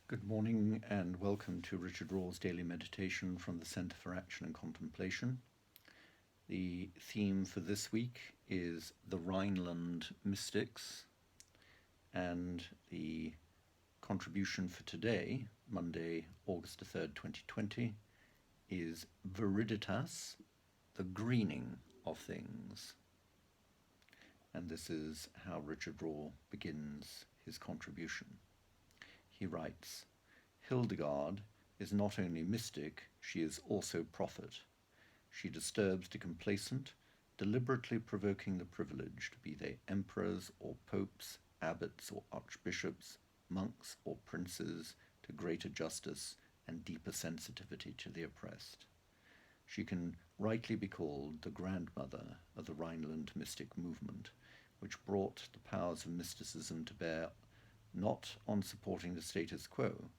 Good morning and welcome to Richard Raw's Daily Meditation from the Centre for Action and Contemplation. The theme for this week is the Rhineland Mystics, and the contribution for today, Monday, August 3rd, 2020, is Viriditas, the greening of things. And this is how Richard Raw begins his contribution. He writes, Hildegard is not only mystic, she is also prophet. She disturbs the complacent, deliberately provoking the privileged, be they emperors or popes, abbots or archbishops, monks or princes, to greater justice and deeper sensitivity to the oppressed. She can rightly be called the grandmother of the Rhineland mystic movement, which brought the powers of mysticism to bear not on supporting the status quo,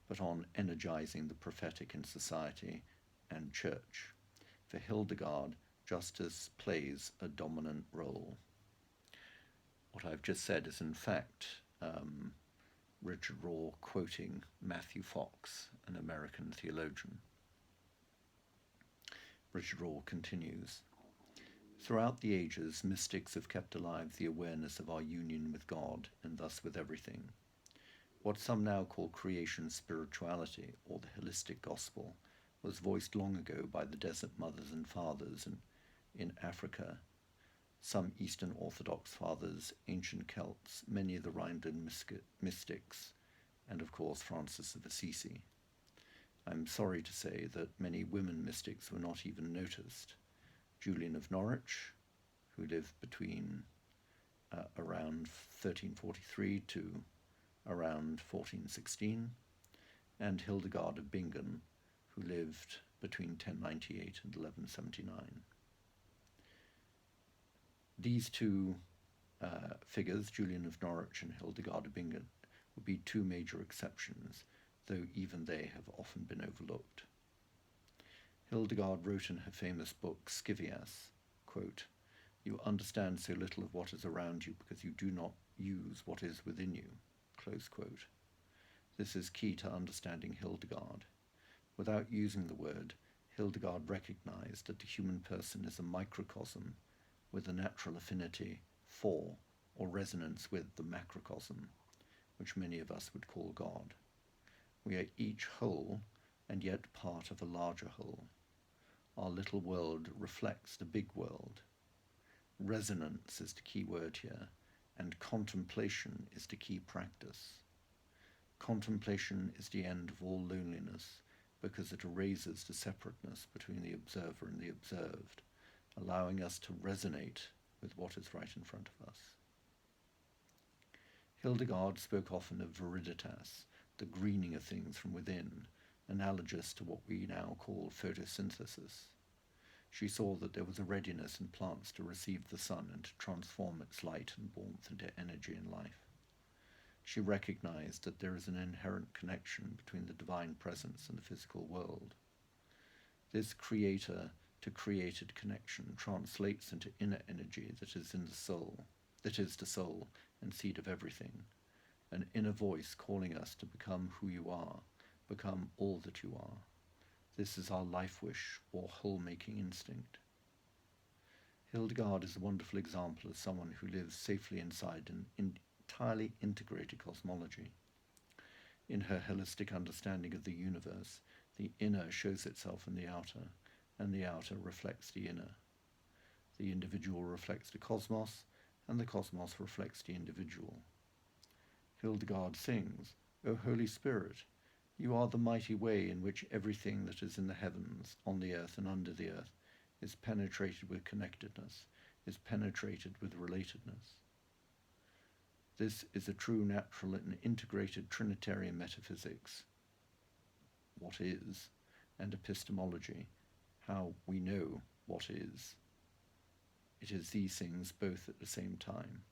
but on energizing the prophetic in society and church. For Hildegard, justice plays a dominant role. What I've just said is in fact Richard Raw quoting Matthew Fox, an American theologian. Richard Raw continues, Throughout the ages, mystics have kept alive the awareness of our union with God and thus with everything. What some now call creation spirituality, or the holistic gospel, was voiced long ago by the desert mothers and fathers in Africa, some Eastern Orthodox fathers, ancient Celts, many of the Rhineland mystics, and of course Francis of Assisi. I'm sorry to say that many women mystics were not even noticed. Julian of Norwich, who lived between around 1343 to around 1416, and Hildegard of Bingen, who lived between 1098 and 1179. These two figures, Julian of Norwich and Hildegard of Bingen, would be two major exceptions, though even they have often been overlooked. Hildegard wrote in her famous book Scivias, quote, You understand so little of what is around you because you do not use what is within you, close quote. This is key to understanding Hildegard. Without using the word, Hildegard recognized that the human person is a microcosm with a natural affinity for or resonance with the macrocosm, which many of us would call God. We are each whole and yet part of a larger whole. Our little world reflects the big world. Resonance is the key word here, and contemplation is the key practice. Contemplation is the end of all loneliness because it erases the separateness between the observer and the observed, allowing us to resonate with what is right in front of us. Hildegard spoke often of viriditas, the greening of things from within, analogous to what we now call photosynthesis. She saw that there was a readiness in plants to receive the sun and to transform its light and warmth into energy and life. She recognized that there is an inherent connection between the divine presence and the physical world. This creator-to-created connection translates into inner energy that is in the soul, that is the soul and seed of everything, an inner voice calling us to become who you are, become all that you are. This is our life wish or whole-making instinct. Hildegard is a wonderful example of someone who lives safely inside an entirely integrated cosmology. In her holistic understanding of the universe, the inner shows itself in the outer, and the outer reflects the inner. The individual reflects the cosmos, and the cosmos reflects the individual. Hildegard sings, O Holy Spirit, you are the mighty way in which everything that is in the heavens, on the earth and under the earth, is penetrated with connectedness, is penetrated with relatedness. This is a true natural and integrated Trinitarian metaphysics, what is, and epistemology, how we know what is. It is these things both at the same time.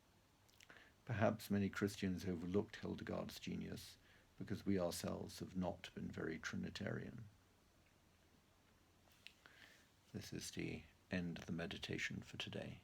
Perhaps many Christians overlooked Hildegard's genius, because we ourselves have not been very Trinitarian. This is the end of the meditation for today.